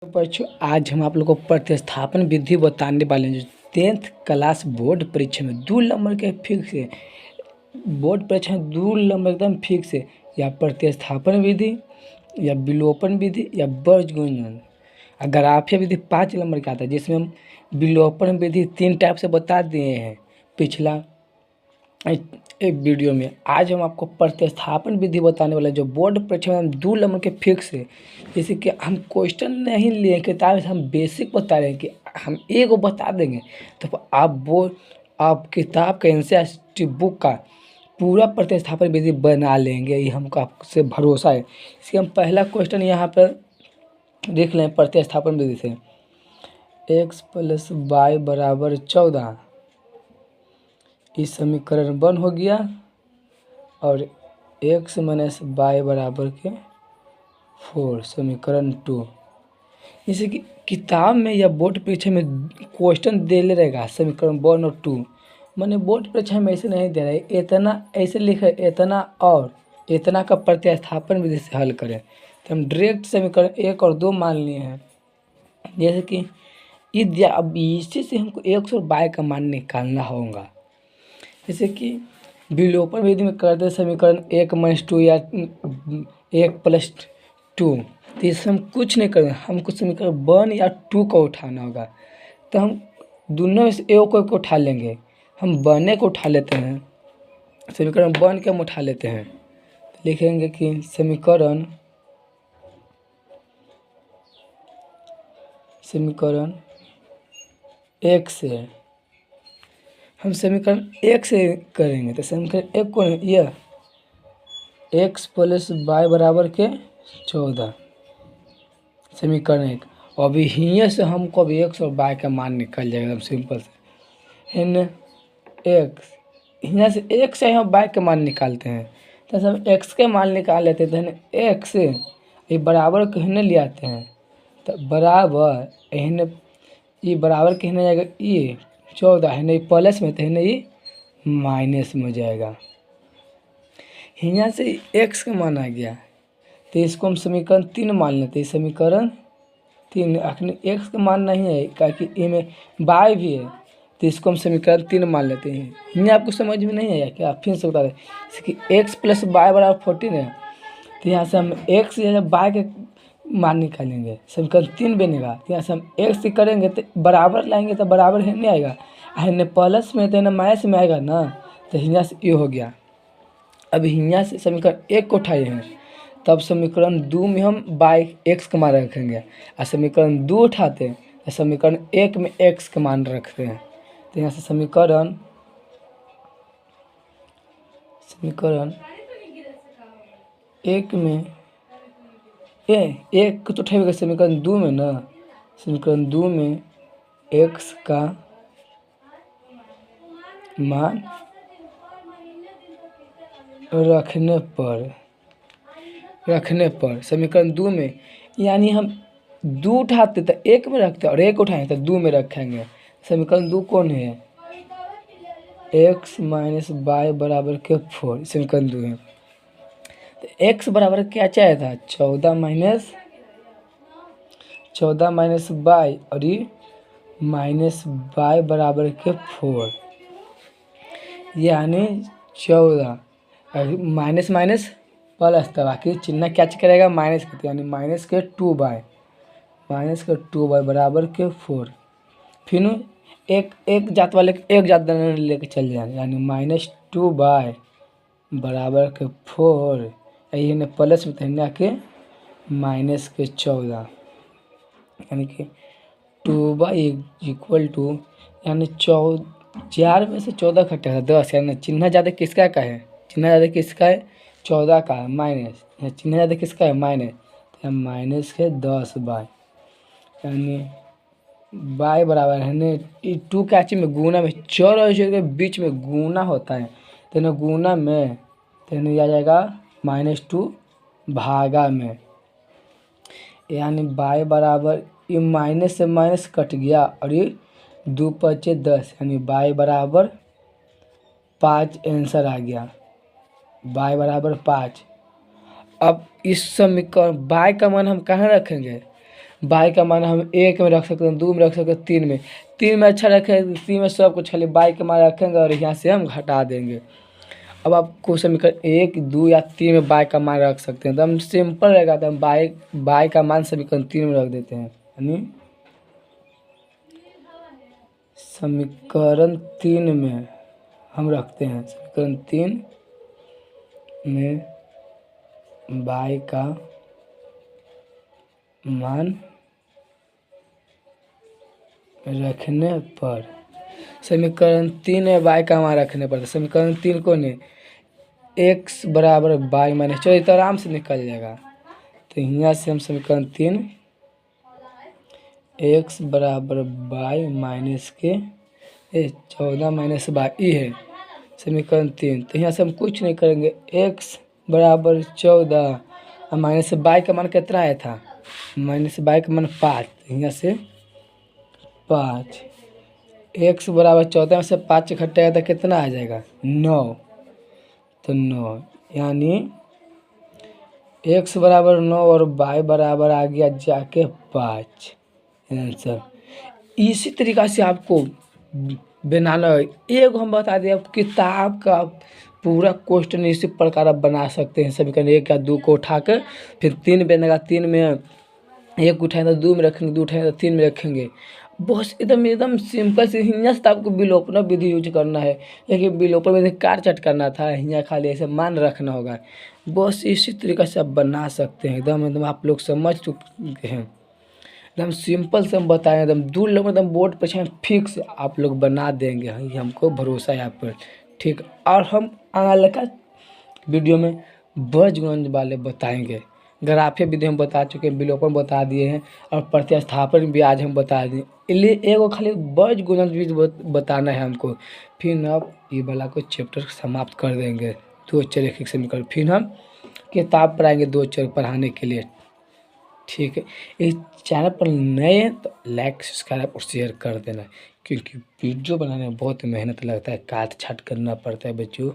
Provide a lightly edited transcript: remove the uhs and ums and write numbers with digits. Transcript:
तो बच्चों आज हम आप लोगों को प्रतिस्थापन विधि बताने वाले हैं। जो 10th क्लास बोर्ड परीक्षा में 2 नंबर के फिक्स है। बोर्ड परीक्षा में 2 नंबर एकदम फिक्स है। या प्रतिस्थापन विधि या विलोपन विधि या बीजगणित। अगर ग्राफीय विधि 5 नंबर का आता है, जिसमें हम विलोपन विधि 3 टाइप से बता दिए हैं पिछला एक वीडियो में। आज हम आपको प्रतिस्थापन विधि बताने वाले हैं, जो बोर्ड परीक्षा में हम 2 नंबर के फिक्स है। जैसे कि हम क्वेश्चन नहीं लिए किताब से, हम बेसिक बता रहे हैं कि हम एक बता देंगे तो आप किताब का एनसीईआरटी बुक का पूरा प्रतिस्थापन विधि बना लेंगे, ये हमको आपसे भरोसा है। इसके हम पहला क्वेश्चन यहाँ पर देख लें प्रतिस्थापन विधि से। x + y = 14 इस समीकरण 1 हो गया और x - y = 4 समीकरण 2। जैसे कि किताब में या बोर्ड परीक्षा में क्वेश्चन दे ले रहेगा समीकरण 1 और 2, मैंने बोर्ड परीक्षा में ऐसे नहीं दे रहा है। इतना ऐसे लिखा है, इतना और इतना का प्रतिस्थापन विधि से हल करें, तो हम डायरेक्ट समीकरण 1 और 2 मान लिए हैं। जैसे कि अब इसी से हमको x और y का मान निकालना होगा। जैसे कि विलोपन विधि में करते समीकरण 1 - 2 या 1 + 2, तो इससे हम कुछ नहीं करेंगे, हमको समीकरण 1 या 2 को उठाना होगा। तो हम दोनों में से एक को उठा लेंगे। हम 1 को उठा लेते हैं, समीकरण 1 के हम उठा लेते हैं। लिखेंगे कि समीकरण एक से हम समीकरण 1 से करेंगे, तो समीकरण 1 को यह x + y = 14 समीकरण 1। अभी हियाँ से हमको अभी x और y का मान निकल जाएगा एकदम सिंपल से। इन x यहाँ से x से हम y का मान निकालते हैं, तो हम x के मान निकाल लेते हैं। तो x ये बराबर कहने ले आते हैं, तो बराबर ये बराबर कहने जाएगा ये 14 है नहीं प्लस में, तो है नहीं माइनस में हो जाएगा। यहाँ से x का मान आ गया, तो इसको हम समीकरण 3 मान लेते हैं। समीकरण 3 अखनी x का मान नहीं है, क्योंकि इनमें y भी है, तो इसको हम समीकरण 3 मान लेते हैं। यहाँ आपको समझ में नहीं आया क्या? फिर से बता दें। जैसे कि x + y = 14 है, तो यहाँ से हम x या y के मान निकालेंगे, समीकरण 3 बनेगा। तो यहाँ से हम x से करेंगे तो बराबर लाएंगे, तो बराबर है नहीं आएगा, है प्लस में, तो माइनस में आएगा ना। तो यहाँ से ये हो गया। अब यहाँ से समीकरण 1 को उठाए हैं, तब समीकरण 2 में हम x का मान रखेंगे, और समीकरण 2 उठाते हैं तो समीकरण 1 में x का मान रखते हैं। तो यहाँ से समीकरण 1 में 1 को तो उठाएगा समीकरण 2 में ना, समीकरण 2 में x का मान रखने पर समीकरण 2 में, यानी हम 2 उठाते तो 1 में रखते और 1 उठाएंगे तो 2 में रखेंगे। समीकरण 2 कौन है? x - y = 4 समीकरण 2 है। तो x बराबर क्या चाहिए था? 14 - y और ये -y = 4, यानी 14 माइनस माइनस प्लस, तो बाकी चिन्ह क्या करेगा? माइनस करते, यानी -2y = 4। फिर एक जात वाले एक जात लेके चल जाएंगे, यानी -2y = 4, यही ने प्लस में तहना के -14, यानी कि 2y = यानी 4 में से 14 घटेगा 10, यानी चिन्ह ज़्यादा किसका का है? चिन्ह ज़्यादा किसका है? 14 का है, माइनस। चिन्ह ज़्यादा किसका है? माइनस, तो -10y, यानी y बराबर है ने 2 क्या चीज में गुना में, 4 और 0 के बीच में गुना होता है, तो ना गुना में तो आ जाएगा -2 भागा में, यानी y बराबर ये माइनस से माइनस कट गया और ये 2 × 5 = 10, यानी y बराबर 5 आंसर आ गया। y बराबर 5। अब इस समीकरण y का मान हम कहाँ रखेंगे? बाई का मान हम 1 में रख सकते हैं, 2 में रख सकते हैं, 3 में। 3 में अच्छा रखें, 3 में सब कुछ, खाली बाई का मान रखेंगे और यहाँ से हम घटा देंगे। अब आपको समीकरण 1, 2 या 3 में बाई का मान रख सकते हैं। तो हम सिंपल रहेगा, तो हम बाई का मान समीकरण 3 में रख देते हैं। यानी समीकरण 3 में हम रखते हैं, समीकरण 3 में बाई का मान रखने पर, समीकरण 3 में बाई का मान रखने पर, समीकरण 3 को ने x बराबर बाई माइनस, चलिए तो आराम से निकल जाएगा। तो यहाँ से हम समीकरण 3 x बराबर बाई माइनस के 14 माइनस बाई है समीकरण 3। तो यहाँ से हम कुछ नहीं करेंगे, x बराबर 14 और माइनस बाई का मान कितना आया था, माइनस बाई का मान 5। यहाँ से 5, x बराबर 14 में से 5 घटाएगा तो कितना आ जाएगा, 9। तो 9 यानी x बराबर 9 और y बराबर आ गया जाके 5 आंसर। इसी तरीक़ा से आपको बनाना है। एक हम बता दें, आप किताब का पूरा क्वेश्चन इसी प्रकार आप बना सकते हैं। समीकरण 1 या 2 को उठाकर फिर 3 बनेगा, 3 में 1 उठाएंगे तो 2 में रखेंगे, 2 उठाएंगे तो 3 में रखेंगे। बस एकदम सिंपल से हियाँ से आपको विलोपन विधि यूज करना है। लेकिन विलोपन विधि काट चट करना था, हियाँ खाली ऐसे मान रखना होगा। बस इसी तरीक़े से आप बना सकते हैं। एकदम आप लोग समझ चुके हैं। एकदम सिंपल से हम बताएं, एकदम 2 लोग एकदम बोर्ड परीक्षा में फिक्स आप लोग बना देंगे, ये हमको भरोसा है आप पर। ठीक, और हम आगे का वीडियो में बीजगणित वाले बताएंगे। ग्राफे विधि हम बता चुके हैं, विलोपन बता दिए हैं और प्रतिस्थापन भी आज हम बता दिए। इसलिए एगो खाली बीजगणित विधि बताना है हमको। फिर अब ये वाला को चैप्टर समाप्त कर देंगे, 2 अक्षर एक समीकरण। फिर हम किताब पर आएंगे 2 अक्षर पढ़ाने के लिए। ठीक है, इस चैनल पर नए हैं तो लाइक सब्सक्राइब और शेयर कर देना, क्योंकि वीडियो बनाने में बहुत मेहनत लगता है, काट छाट करना पड़ता है बच्चों।